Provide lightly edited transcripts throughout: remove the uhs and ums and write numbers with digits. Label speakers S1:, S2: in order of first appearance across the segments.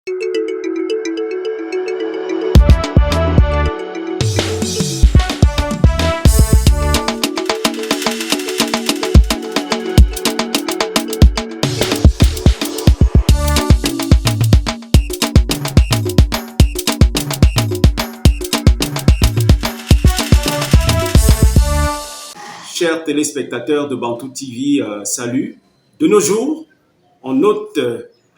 S1: Chers téléspectateurs de Bantou TV, salut. De nos jours, on note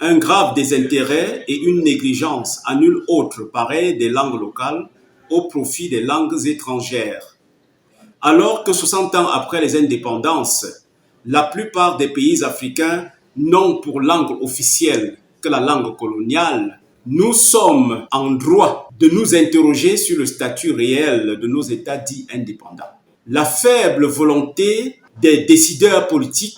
S1: un grave désintérêt et une négligence à nul autre pareil des langues locales au profit des langues étrangères. Alors que 60 ans après les indépendances, la plupart des pays africains n'ont pour langue officielle que la langue coloniale, nous sommes en droit de nous interroger sur le statut réel de nos États dits indépendants. La faible volonté des décideurs politiques,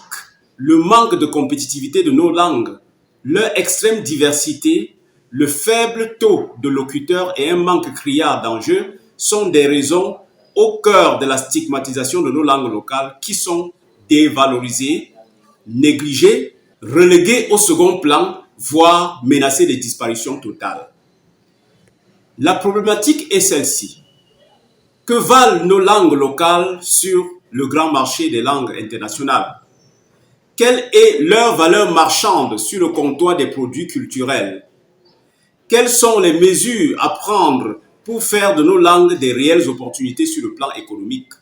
S1: le manque de compétitivité de nos langues, leur extrême diversité, le faible taux de locuteurs et un manque criard d'enjeux sont des raisons au cœur de la stigmatisation de nos langues locales qui sont dévalorisées, négligées, reléguées au second plan, voire menacées de disparition totale. La problématique est celle-ci. Que valent nos langues locales sur le grand marché des langues internationales? Quelle est leur valeur marchande sur le comptoir des produits culturels? Quelles sont les mesures à prendre pour faire de nos langues des réelles opportunités sur le plan économique?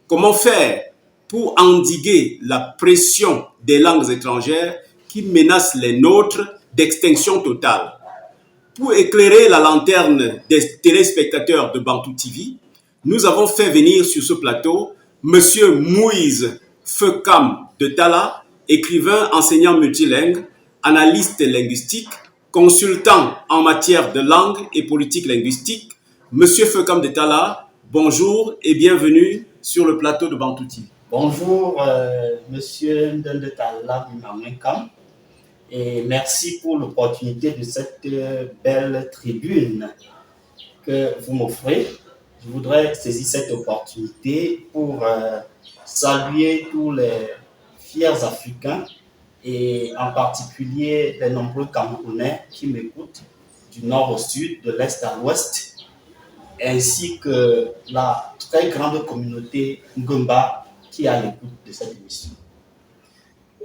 S1: Comment faire pour endiguer la pression des langues étrangères qui menacent les nôtres d'extinction totale? Pour éclairer la lanterne des téléspectateurs de Bantou TV, nous avons fait venir sur ce plateau M. Moïse Fekam de Talla, écrivain, enseignant multilingue, analyste linguistique, consultant en matière de langue et politique linguistique. M. Fekam de Talla, bonjour et bienvenue sur le plateau de Bantou TV.
S2: Bonjour, Monsieur Ndende Talla Bimamekam, et merci pour l'opportunité de cette belle tribune que vous m'offrez. Je voudrais saisir cette opportunité pour saluer tous les fiers Africains et en particulier les nombreux Camerounais qui m'écoutent du nord au sud, de l'est à l'ouest, ainsi que la très grande communauté Ngumba qui est à l'écoute de cette émission.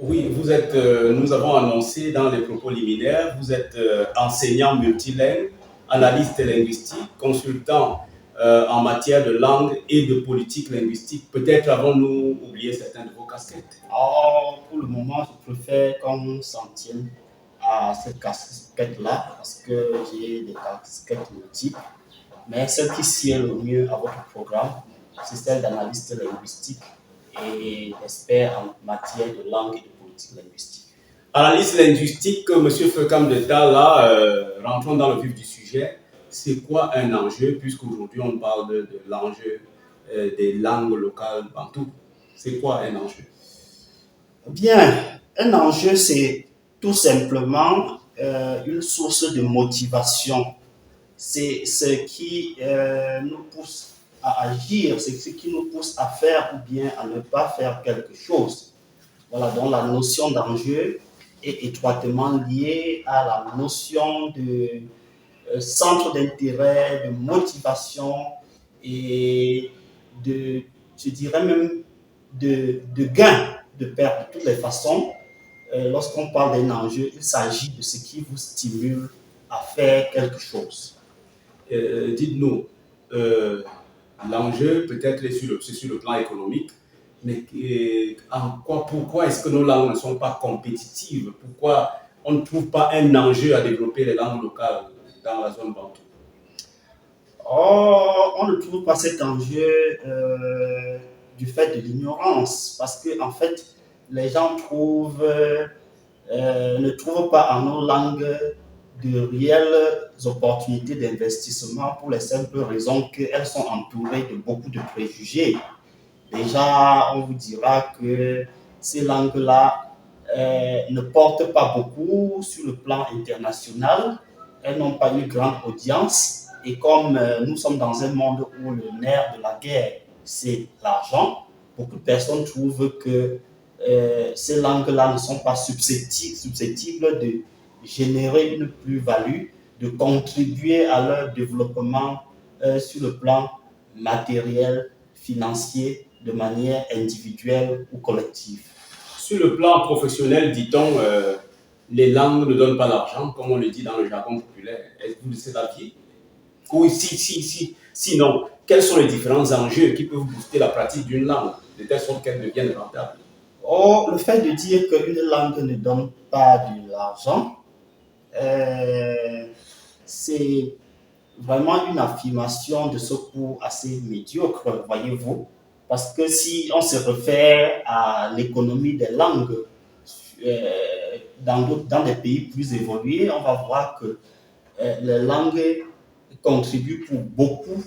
S1: Oui, vous êtes, nous avons annoncé dans les propos liminaires, vous êtes enseignant multilingue, analyste linguistique, consultant en matière de langue et de politique linguistique. Peut-être avons-nous oublié certaines de vos casquettes.
S2: Pour le moment, je préfère qu'on s'en tienne à cette casquette-là parce que j'ai des casquettes multiples. Mais celle qui sied le mieux à votre programme, c'est celle d'analyste linguistique et d'expert en matière de langue et de politique linguistique.
S1: Analyste linguistique, M. Fekam de Talla, rentrons dans le vif du sujet. C'est quoi un enjeu, puisqu'aujourd'hui on parle de l'enjeu des langues locales bantou? C'est quoi un enjeu?
S2: Bien, un enjeu, c'est tout simplement une source de motivation. C'est ce qui nous pousse à agir, c'est ce qui nous pousse à faire ou bien à ne pas faire quelque chose. Voilà, donc la notion d'enjeu est étroitement liée à la notion de centre d'intérêt, de motivation et je dirais même de gain de perte de toutes les façons. Lorsqu'on parle d'un enjeu, il s'agit de ce qui vous stimule à faire quelque chose.
S1: Dites-nous, l'enjeu peut-être c'est sur le plan économique, mais pourquoi est-ce que nos langues ne sont pas compétitives? Pourquoi on ne trouve pas un enjeu à développer les langues locales dans la zone bantou?
S2: On ne trouve pas cet enjeu du fait de l'ignorance, parce que en fait, les gens ne trouvent pas en nos langues de réelles opportunités d'investissement pour les simples raisons qu'elles sont entourées de beaucoup de préjugés. Déjà, on vous dira que ces langues-là ne portent pas beaucoup sur le plan international. Elles n'ont pas une grande audience. Et comme nous sommes dans un monde où le nerf de la guerre, c'est l'argent, beaucoup de personnes trouvent que ces langues-là ne sont pas susceptibles générer une plus-value, de contribuer à leur développement sur le plan matériel, financier, de manière individuelle ou collective.
S1: Sur le plan professionnel, dit-on, les langues ne donnent pas l'argent, comme on le dit dans le jargon populaire. Êtes-vous de cet avis? Oui, sinon, quels sont les différents enjeux qui peuvent booster la pratique d'une langue, de telle sorte qu'elle devienne rentable?
S2: Or, le fait de dire qu'une langue ne donne pas de l'argent, c'est vraiment une affirmation de secours assez médiocre, voyez-vous. Parce que si on se réfère à l'économie des langues dans des pays plus évolués, on va voir que les langues contribuent pour beaucoup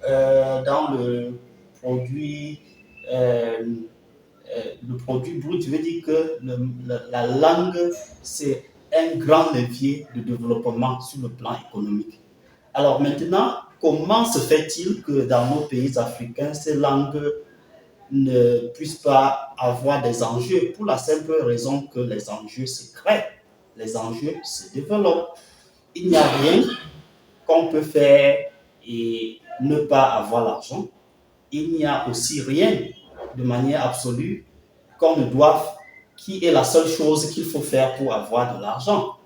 S2: dans euh, le produit brut. Je veux dire que la langue, c'est un grand levier de développement sur le plan économique. Alors maintenant, comment se fait-il que dans nos pays africains, ces langues ne puissent pas avoir des enjeux? Pour la simple raison que les enjeux se créent, les enjeux se développent. Il n'y a rien qu'on peut faire et ne pas avoir l'argent. Il n'y a aussi rien de manière absolue qu'on ne doive, qui est la seule chose qu'il faut faire pour avoir de l'argent.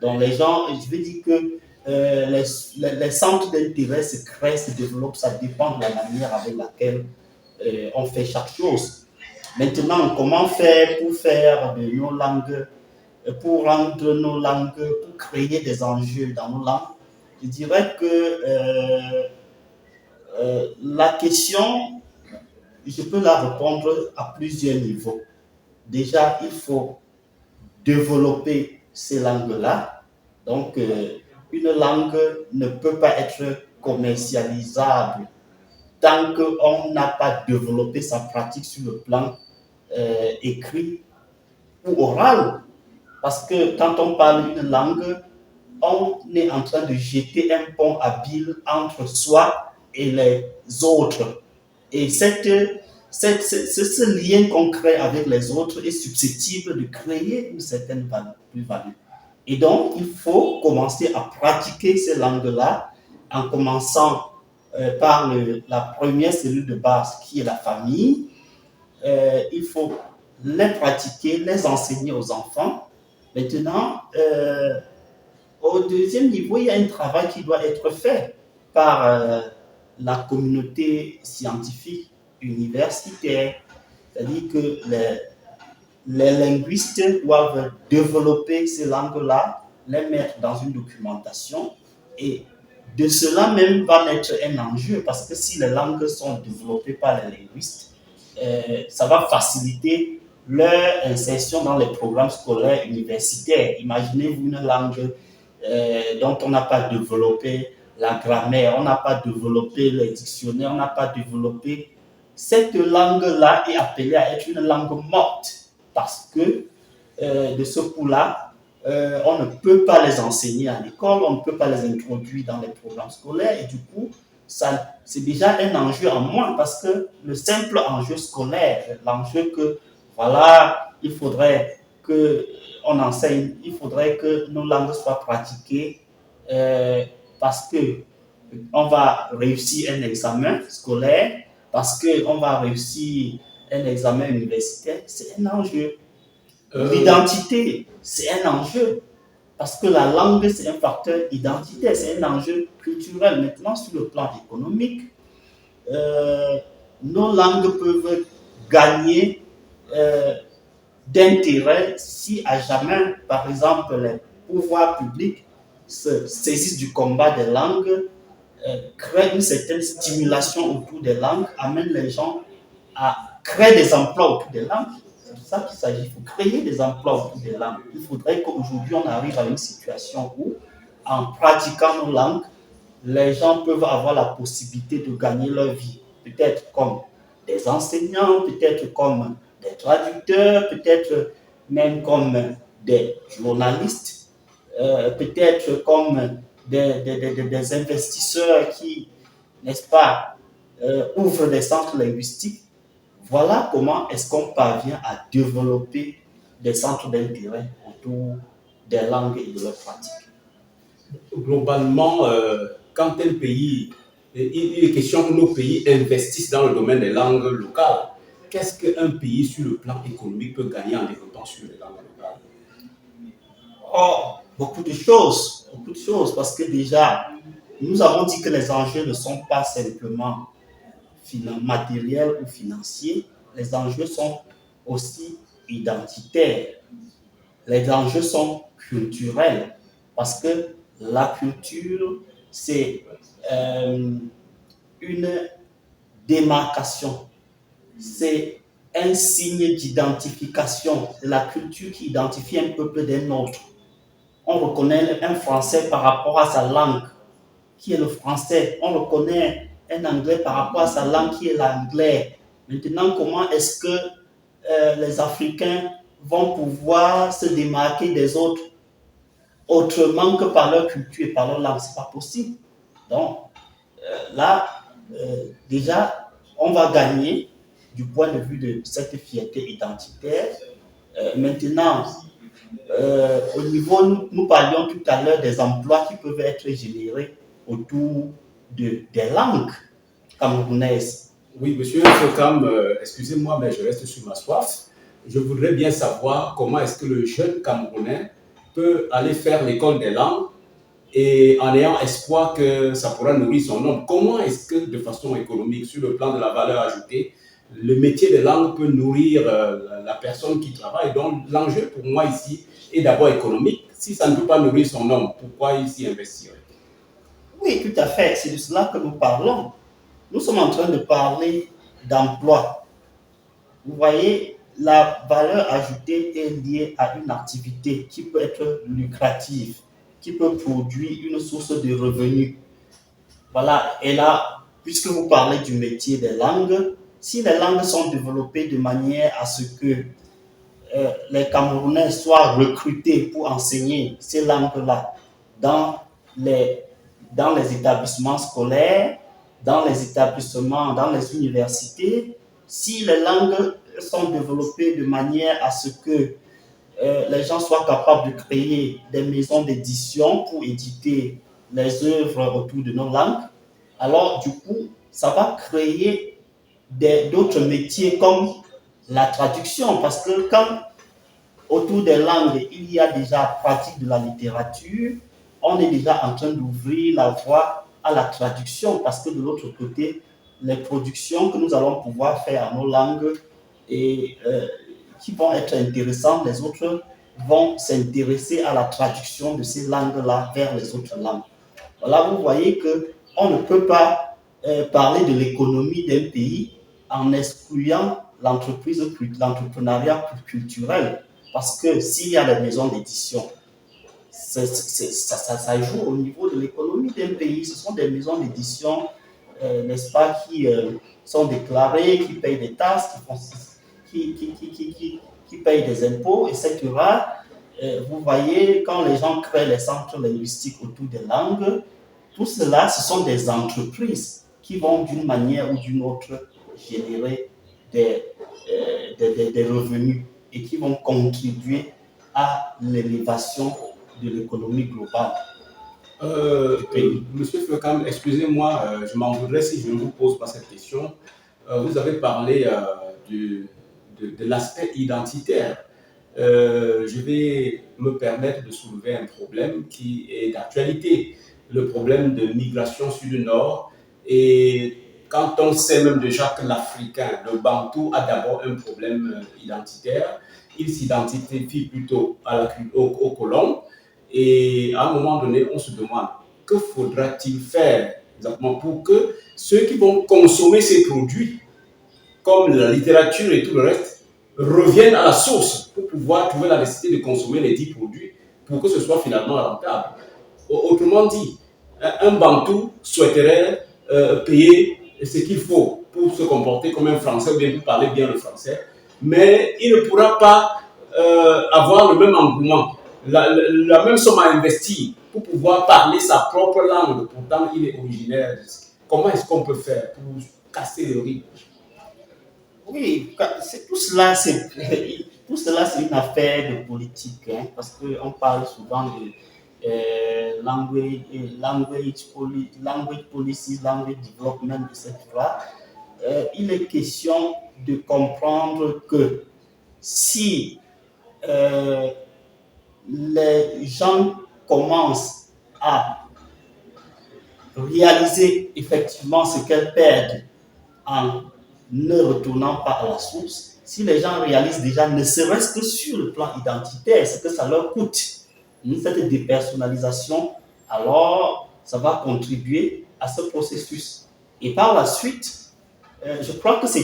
S2: Donc les gens, je veux dire que les centres d'intérêt se créent, se développent, ça dépend de la manière avec laquelle on fait chaque chose. Maintenant, comment faire pour faire de nos langues, pour rendre nos langues, pour créer des enjeux dans nos langues? Je dirais que la question, je peux la répondre à plusieurs niveaux. Déjà, il faut développer ces langues-là. Donc, une langue ne peut pas être commercialisable tant qu'on n'a pas développé sa pratique sur le plan écrit ou oral. Parce que quand on parle d'une langue, on est en train de jeter un pont habile entre soi et les autres. Et ce lien qu'on crée avec les autres est susceptible de créer une certaine plus-value. Et donc, il faut commencer à pratiquer ces langues-là en commençant par la première cellule de base qui est la famille. Il faut les pratiquer, les enseigner aux enfants. Maintenant, au deuxième niveau, il y a un travail qui doit être fait par la communauté scientifique universitaire. C'est-à-dire que les linguistes doivent développer ces langues-là, les mettre dans une documentation et de cela même va naître un enjeu parce que si les langues sont développées par les linguistes, ça va faciliter leur insertion dans les programmes scolaires universitaires. Imaginez-vous une langue dont on n'a pas développé la grammaire, on n'a pas développé les dictionnaires, on n'a pas développé. Cette langue-là est appelée à être une langue morte parce que de ce coup-là, on ne peut pas les enseigner à l'école, on ne peut pas les introduire dans les programmes scolaires et du coup, c'est déjà un enjeu en moins parce que le simple enjeu scolaire, l'enjeu que, voilà, il faudrait qu'on enseigne, il faudrait que nos langues soient pratiquées parce qu'on va réussir un examen scolaire, parce qu'on va réussir un examen universitaire, c'est un enjeu. L'identité, c'est un enjeu. Parce que la langue, c'est un facteur identitaire, c'est un enjeu culturel. Maintenant, sur le plan économique, nos langues peuvent gagner d'intérêt si à jamais, par exemple, les pouvoirs publics se saisissent du combat des langues, créent une certaine stimulation autour des langues, amènent les gens à créer des emplois autour des langues. C'est de ça qu'il s'agit. Il faut créer des emplois autour des langues. Il faudrait qu'aujourd'hui, on arrive à une situation où, en pratiquant nos langues, les gens peuvent avoir la possibilité de gagner leur vie. Peut-être comme des enseignants, peut-être comme des traducteurs, peut-être même comme des journalistes, peut-être comme des investisseurs qui, n'est-ce pas, ouvrent des centres linguistiques. Voilà comment est-ce qu'on parvient à développer des centres d'intérêt autour des langues et de leurs pratiques.
S1: Globalement, quand un pays, il est question que nos pays investissent dans le domaine des langues locales, qu'est-ce qu'un pays sur le plan économique peut gagner en développant sur les langues locales?
S2: Oh, beaucoup de choses, parce que déjà, nous avons dit que les enjeux ne sont pas simplement matériels ou financiers, les enjeux sont aussi identitaires, les enjeux sont culturels, parce que la culture, c'est une démarcation, c'est un signe d'identification, c'est la culture qui identifie un peuple d'un autre. On reconnaît un Français par rapport à sa langue, qui est le français. On reconnaît un Anglais par rapport à sa langue, qui est l'anglais. Maintenant, comment est-ce que les Africains vont pouvoir se démarquer des autres autrement que par leur culture et par leur langue? C'est pas possible. Donc, là, déjà, on va gagner du point de vue de cette fierté identitaire. Maintenant, au niveau, nous parlions tout à l'heure des emplois qui peuvent être générés autour des langues camerounaises.
S1: Oui, monsieur Fokam, excusez-moi, mais je reste sur ma soif. Je voudrais bien savoir comment est-ce que le jeune Camerounais peut aller faire l'école des langues et en ayant espoir que ça pourra nourrir son homme. Comment est-ce que, de façon économique, sur le plan de la valeur ajoutée, le métier de langue peut nourrir la personne qui travaille? Donc, l'enjeu pour moi ici est d'abord économique. Si ça ne peut pas nourrir son homme, pourquoi il s'y investirait?
S2: Oui, tout à fait. C'est de cela que nous parlons. Nous sommes en train de parler d'emploi. Vous voyez, la valeur ajoutée est liée à une activité qui peut être lucrative, qui peut produire une source de revenus. Voilà, et là, puisque vous parlez du métier des langues, si les langues sont développées de manière à ce que les Camerounais soient recrutés pour enseigner ces langues-là dans les, dans les établissements scolaires, dans les établissements, dans les universités, si les langues sont développées de manière à ce que les gens soient capables de créer des maisons d'édition pour éditer les œuvres autour de nos langues, alors du coup, ça va créer d'autres métiers comme la traduction, parce que quand autour des langues, il y a déjà pratique de la littérature, on est déjà en train d'ouvrir la voie à la traduction, parce que de l'autre côté, les productions que nous allons pouvoir faire en nos langues et qui vont être intéressantes, les autres vont s'intéresser à la traduction de ces langues-là vers les autres langues. Voilà, vous voyez qu'on ne peut pas parler de l'économie d'un pays en excluant l'entrepreneuriat culturel. Parce que s'il y a des maisons d'édition, ça joue au niveau de l'économie d'un pays. Ce sont des maisons d'édition, n'est-ce pas, qui sont déclarées, qui payent des taxes, qui payent des impôts, etc. Vous voyez, quand les gens créent les centres linguistiques autour des langues, tout cela, ce sont des entreprises qui vont d'une manière ou d'une autre générer des revenus et qui vont contribuer à l'élévation de l'économie globale.
S1: Monsieur Flocam, excusez-moi, je m'en voudrais si je ne vous pose pas cette question. Vous avez parlé de l'aspect identitaire. Je vais me permettre de soulever un problème qui est d'actualité, le problème de migration sud-nord. Et quand on sait même déjà que l'Africain, le Bantou, a d'abord un problème identitaire, il s'identifie plutôt aux colons. Et à un moment donné, on se demande que faudra-t-il faire exactement pour que ceux qui vont consommer ces produits, comme la littérature et tout le reste, reviennent à la source pour pouvoir trouver la nécessité de consommer les 10 produits pour que ce soit finalement rentable. Autrement dit, un Bantou souhaiterait payer ce qu'il faut pour se comporter comme un Français ou bien pour parler bien le français, mais il ne pourra pas avoir le même engouement, la même somme à investir pour pouvoir parler sa propre langue. Pourtant, il est originaire. Comment est-ce qu'on peut faire pour casser le rythme?
S2: Oui, tout cela, tout cela, c'est une affaire de politique, hein, parce qu'on parle souvent de language policies, language development, etc. Il est question de comprendre que si les gens commencent à réaliser effectivement ce qu'elles perdent en ne retournant pas à la source, si les gens réalisent déjà, ne serait-ce que sur le plan identitaire, ce que ça leur coûte, cette dépersonnalisation, alors ça va contribuer à ce processus. Et par la suite, je crois que c'est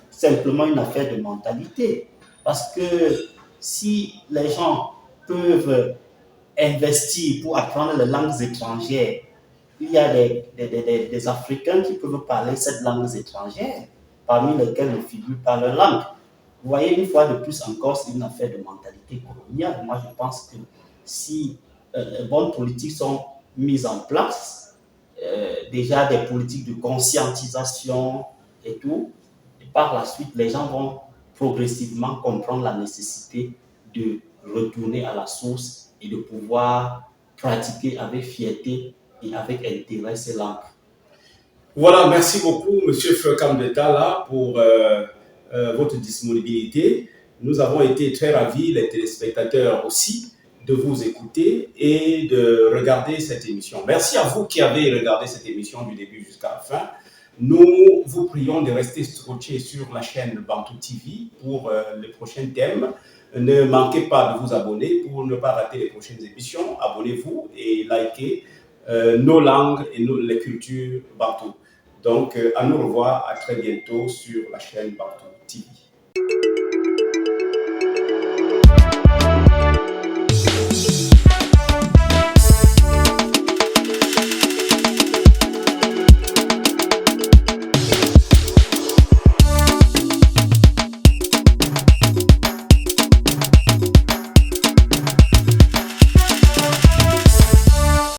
S2: simplement une affaire de mentalité. Parce que si les gens peuvent investir pour apprendre les langues étrangères, il y a des Africains qui peuvent parler cette langue étrangère, parmi lesquels le figure par leur langue. Vous voyez, une fois de plus encore, c'est une affaire de mentalité coloniale. Moi, je pense que si les bonnes politiques sont mises en place, déjà des politiques de conscientisation et tout, et par la suite, les gens vont progressivement comprendre la nécessité de retourner à la source et de pouvoir pratiquer avec fierté et avec intérêt ces langues.
S1: Voilà, merci beaucoup, Monsieur Fekambetala, pour votre disponibilité. Nous avons été très ravis, les téléspectateurs aussi, de vous écouter et de regarder cette émission. Merci à vous qui avez regardé cette émission du début jusqu'à la fin. Nous vous prions de rester scotchés sur la chaîne Bantou TV pour les prochains thèmes. Ne manquez pas de vous abonner pour ne pas rater les prochaines émissions. Abonnez-vous et likez nos langues et les cultures Bantou. Donc, à nous revoir à très bientôt sur la chaîne Bantou TV.